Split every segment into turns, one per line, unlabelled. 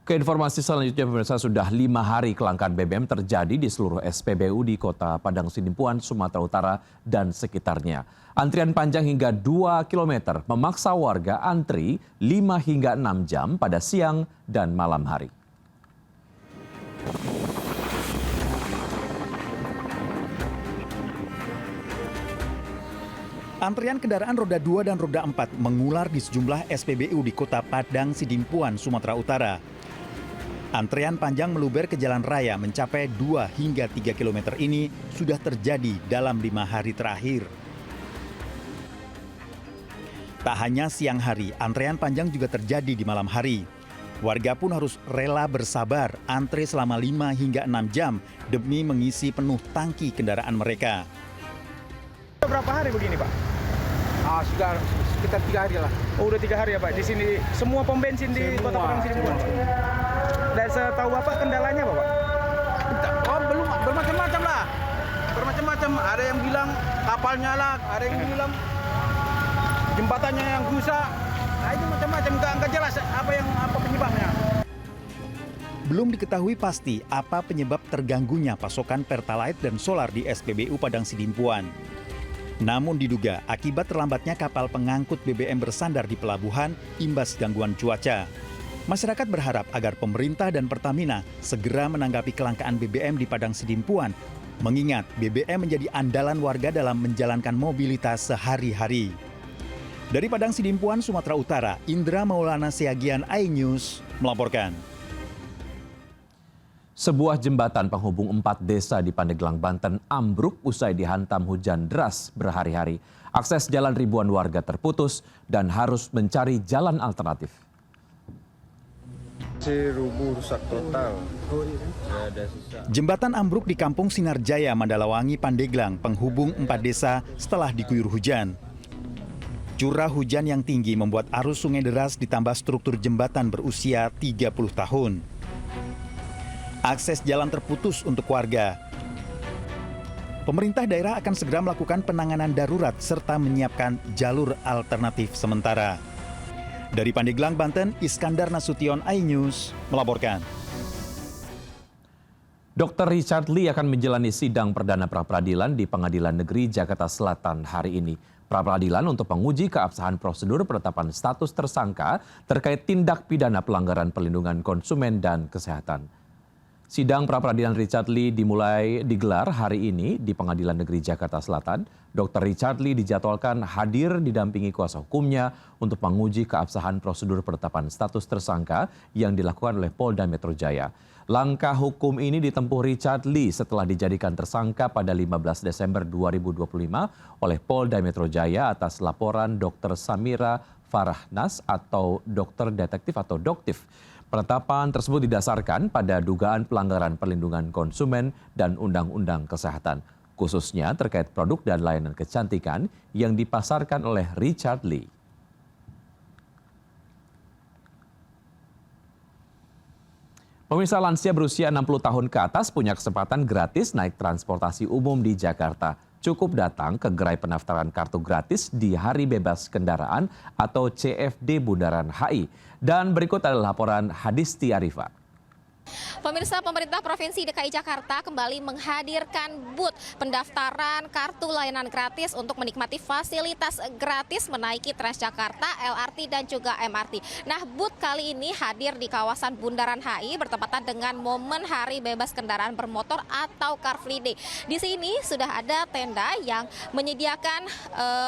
Ke informasi selanjutnya, pemirsa, sudah 5 hari kelangkaan BBM terjadi di seluruh SPBU di Kota Padang Sidimpuan, Sumatera Utara dan sekitarnya. Antrian panjang hingga 2 km memaksa warga antri 5 hingga 6 jam pada siang dan malam hari.
Antrian kendaraan roda 2 dan roda 4 mengular di sejumlah SPBU di Kota Padang Sidimpuan, Sumatera Utara. Antrean panjang meluber ke jalan raya mencapai 2 hingga 3 km ini sudah terjadi dalam 5 hari terakhir. Tak hanya siang hari, antrean panjang juga terjadi di malam hari. Warga pun harus rela bersabar antre selama 5 hingga 6 jam demi mengisi penuh tangki kendaraan mereka.
Berapa hari begini, Pak?
Sudah sekitar 3 hari lah.
Oh, udah 3 hari ya, Pak. Di sini semua pom bensin di Kota Padang Sidimpuan. Dan setahu Bapak kendalanya apa, Pak?
Belum, bermacam-macam lah. Bermacam-macam. Ada yang bilang kapalnya lah, ada yang bilang jembatannya yang rusak. Nah, itu macam-macam, enggak jelas apa penyebabnya.
Belum diketahui pasti apa penyebab terganggunya pasokan Pertalite dan solar di SPBU Padang Sidimpuan. Namun diduga akibat terlambatnya kapal pengangkut BBM bersandar di pelabuhan imbas gangguan cuaca. Masyarakat berharap agar pemerintah dan Pertamina segera menanggapi kelangkaan BBM di Padang Sidimpuan, mengingat BBM menjadi andalan warga dalam menjalankan mobilitas sehari-hari. Dari Padang Sidimpuan, Sumatera Utara, Indra Maulana Siagian, iNews melaporkan.
Sebuah jembatan penghubung 4 desa di Pandeglang, Banten ambruk usai dihantam hujan deras berhari-hari. Akses jalan ribuan warga terputus dan harus mencari jalan alternatif.
Rubuh, rusak total.
Jembatan ambruk di Kampung Sinarjaya, Mandalawangi, Pandeglang, penghubung 4 desa setelah diguyur hujan. Curah hujan yang tinggi membuat arus sungai deras ditambah struktur jembatan berusia 30 tahun. Akses jalan terputus untuk warga. Pemerintah daerah akan segera melakukan penanganan darurat serta menyiapkan jalur alternatif sementara. Dari Pandeglang, Banten, Iskandar Nasution, iNews melaporkan.
Dr. Richard Lee akan menjalani sidang perdana pra-peradilan di Pengadilan Negeri Jakarta Selatan hari ini. Pra-peradilan untuk menguji keabsahan prosedur penetapan status tersangka terkait tindak pidana pelanggaran perlindungan konsumen dan kesehatan. Sidang pra-peradilan Richard Lee digelar hari ini di Pengadilan Negeri Jakarta Selatan. Dr. Richard Lee dijadwalkan hadir didampingi kuasa hukumnya untuk menguji keabsahan prosedur penetapan status tersangka yang dilakukan oleh Polda Metro Jaya. Langkah hukum ini ditempuh Richard Lee setelah dijadikan tersangka pada 15 Desember 2025 oleh Polda Metro Jaya atas laporan Dr. Samira Farahnas atau dokter detektif atau doktif. Penetapan tersebut didasarkan pada dugaan pelanggaran perlindungan konsumen dan Undang-Undang Kesehatan, khususnya terkait produk dan layanan kecantikan yang dipasarkan oleh Richard Lee. Pemirsa, lansia berusia 60 tahun ke atas punya kesempatan gratis naik transportasi umum di Jakarta. Cukup datang ke gerai pendaftaran kartu gratis di Hari Bebas Kendaraan atau CFD Bundaran HI. Dan berikut adalah laporan Hadisti Arifa.
Pemirsa, pemerintah Provinsi DKI Jakarta kembali menghadirkan booth pendaftaran kartu layanan gratis untuk menikmati fasilitas gratis menaiki Transjakarta, LRT dan juga MRT. Nah, booth kali ini hadir di kawasan Bundaran HI bertepatan dengan momen Hari Bebas Kendaraan Bermotor atau Car Free Day. Di sini sudah ada tenda yang menyediakan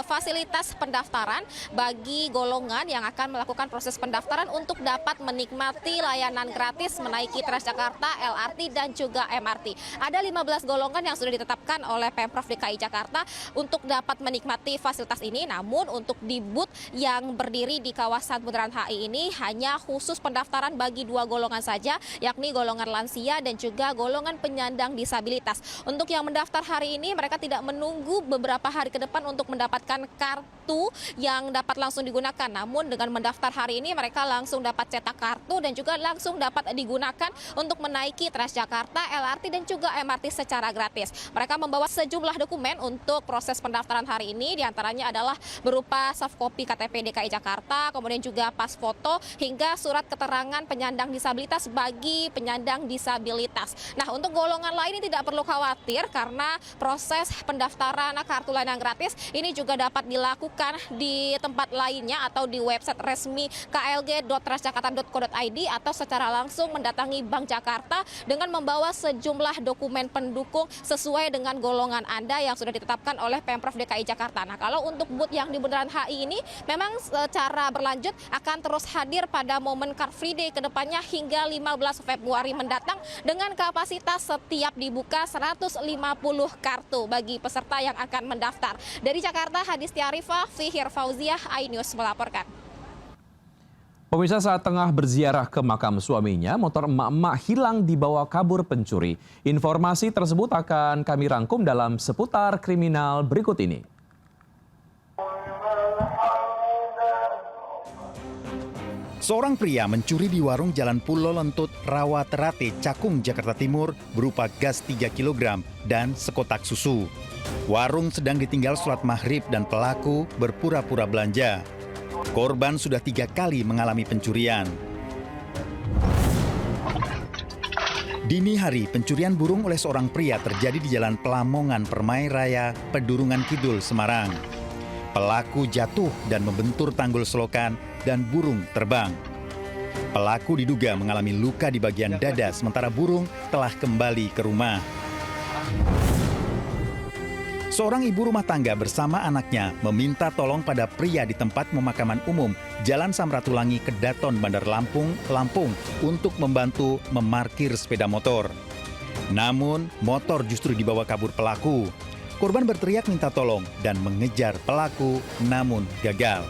fasilitas pendaftaran bagi golongan yang akan melakukan proses pendaftaran untuk dapat menikmati layanan gratis menaiki Transjakarta, LRT dan juga MRT. Ada 15 golongan yang sudah ditetapkan oleh Pemprov DKI Jakarta untuk dapat menikmati fasilitas ini. Namun untuk di booth yang berdiri di kawasan Bundaran HI ini hanya khusus pendaftaran bagi 2 golongan saja, yakni golongan lansia dan juga golongan penyandang disabilitas. Untuk yang mendaftar hari ini mereka tidak menunggu beberapa hari ke depan untuk mendapatkan kartu yang dapat langsung digunakan. Namun dengan mendaftar hari ini mereka langsung dapat cetak kartu dan juga langsung dapat digunakan untuk menaiki Transjakarta, LRT dan juga MRT secara gratis. Mereka membawa sejumlah dokumen untuk proses pendaftaran hari ini, diantaranya adalah berupa soft copy KTP DKI Jakarta, kemudian juga pas foto hingga surat keterangan penyandang disabilitas bagi penyandang disabilitas. Nah, untuk golongan lain ini tidak perlu khawatir karena proses pendaftaran kartu layanan gratis ini juga dapat dilakukan di tempat lainnya atau di website resmi klg.transjakarta.co.id atau secara langsung mendatangi Bank Jakarta dengan membawa sejumlah dokumen pendukung sesuai dengan golongan Anda yang sudah ditetapkan oleh Pemprov DKI Jakarta. Nah, kalau untuk booth yang di Bundaran HI ini memang secara berlanjut akan terus hadir pada momen Car Free Day ke depannya hingga 15 Februari mendatang dengan kapasitas setiap dibuka 150 kartu bagi peserta yang akan mendaftar. Dari Jakarta, Hadisti Arifah, Fihir Fauziah, iNews melaporkan.
Pemirsa, saat tengah berziarah ke makam suaminya, motor emak-emak hilang dibawa kabur pencuri. Informasi tersebut akan kami rangkum dalam Seputar Kriminal berikut ini.
Seorang pria mencuri di warung Jalan Pulo Lentut, Rawa Terate, Cakung, Jakarta Timur berupa gas 3 kg dan sekotak susu. Warung sedang ditinggal sholat maghrib dan pelaku berpura-pura belanja. Korban sudah 3 kali mengalami pencurian. Dini hari, pencurian burung oleh seorang pria terjadi di Jalan Pelamongan Permai Raya, Pedurungan Kidul, Semarang. Pelaku jatuh dan membentur tanggul selokan dan burung terbang. Pelaku diduga mengalami luka di bagian dada, sementara burung telah kembali ke rumah. Seorang ibu rumah tangga bersama anaknya meminta tolong pada pria di tempat pemakaman umum Jalan Samratulangi, Kedaton, Bandar Lampung, Lampung untuk membantu memarkir sepeda motor. Namun, motor justru dibawa kabur pelaku. Korban berteriak minta tolong dan mengejar pelaku, namun gagal.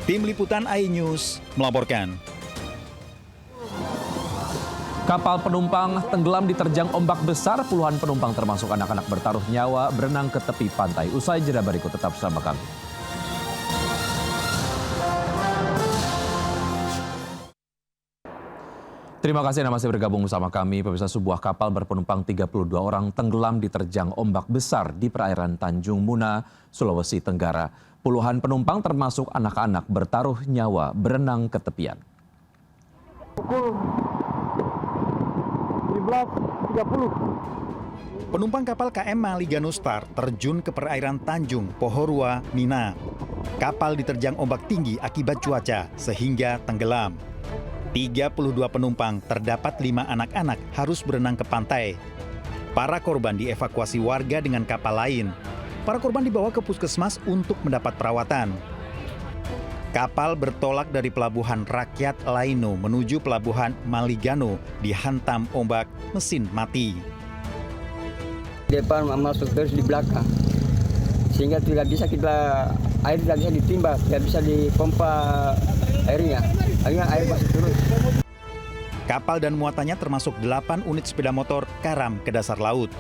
Tim Liputan iNews melaporkan.
Kapal penumpang tenggelam diterjang ombak besar, puluhan penumpang termasuk anak-anak bertaruh nyawa berenang ke tepi pantai. Usai jeda berikut, tetap bersama kami. Terima kasih Anda masih bergabung bersama kami. Pemirsa, sebuah kapal berpenumpang 32 orang tenggelam diterjang ombak besar di perairan Tanjung Muna, Sulawesi Tenggara. Puluhan penumpang termasuk anak-anak bertaruh nyawa berenang ke tepian.
Penumpang kapal KM Maligano Star terjun ke perairan Tanjung Pohorua, Mina. Kapal diterjang ombak tinggi akibat cuaca sehingga tenggelam. 32 penumpang, terdapat 5 anak-anak harus berenang ke pantai. Para korban dievakuasi warga dengan kapal lain. Para korban dibawa ke puskesmas untuk mendapat perawatan. Kapal bertolak dari pelabuhan rakyat Laino menuju pelabuhan Maligano dihantam ombak, mesin mati.
Depan masuk terus di belakang, sehingga tidak bisa air tidak bisa ditimba, tidak bisa dipompa airnya, akhirnya air masuk terus.
Kapal dan muatannya termasuk 8 unit sepeda motor karam ke dasar laut.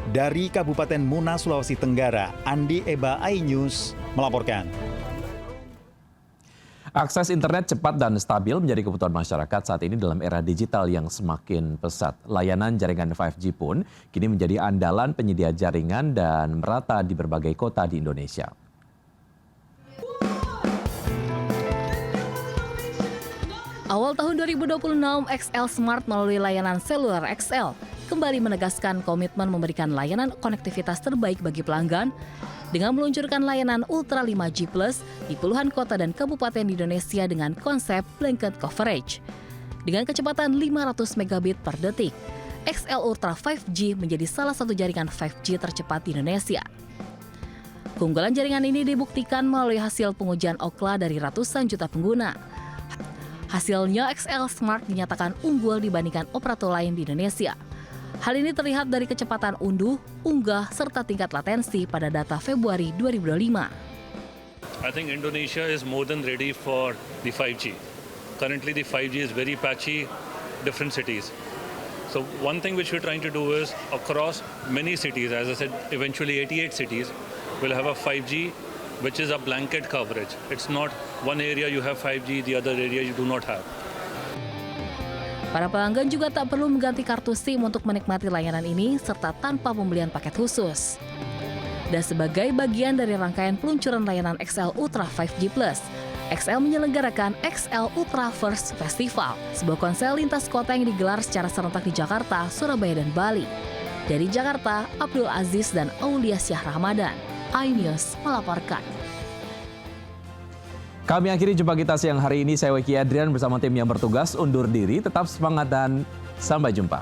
Dari Kabupaten Muna, Sulawesi Tenggara, Andi Eba, iNews melaporkan.
Akses internet cepat dan stabil menjadi kebutuhan masyarakat saat ini dalam era digital yang semakin pesat. Layanan jaringan 5G pun kini menjadi andalan penyedia jaringan dan merata di berbagai kota di Indonesia.
Awal tahun 2026, XL Smart melalui layanan seluler XL kembali menegaskan komitmen memberikan layanan konektivitas terbaik bagi pelanggan dengan meluncurkan layanan Ultra 5G Plus di puluhan kota dan kabupaten di Indonesia dengan konsep blanket coverage. Dengan kecepatan 500 megabit per detik, XL Ultra 5G menjadi salah satu jaringan 5G tercepat di Indonesia. Keunggulan jaringan ini dibuktikan melalui hasil pengujian Ookla dari ratusan juta pengguna. Hasilnya, XL Smart dinyatakan unggul dibandingkan operator lain di Indonesia. Hal ini terlihat dari kecepatan unduh, unggah, serta tingkat latensi pada data Februari 2025.
I think Indonesia is more than ready for the 5G. Currently the 5G is very patchy, different cities. So one thing which we're trying to do is across many cities, as I said, eventually 88 cities will have a 5G which is a blanket coverage. It's not one area you have 5G, the other area you do not have.
Para pelanggan juga tak perlu mengganti kartu SIM untuk menikmati layanan ini serta tanpa pembelian paket khusus. Dan sebagai bagian dari rangkaian peluncuran layanan XL Ultra 5G+, XL menyelenggarakan XL Ultra First Festival, sebuah konser lintas kota yang digelar secara serentak di Jakarta, Surabaya, dan Bali. Dari Jakarta, Abdul Aziz dan Aulia Syah Ramadan, iNews melaporkan.
Kami akhiri jumpa kita siang hari ini. Saya Weki Adrian bersama tim yang bertugas undur diri. Tetap semangat dan sampai jumpa.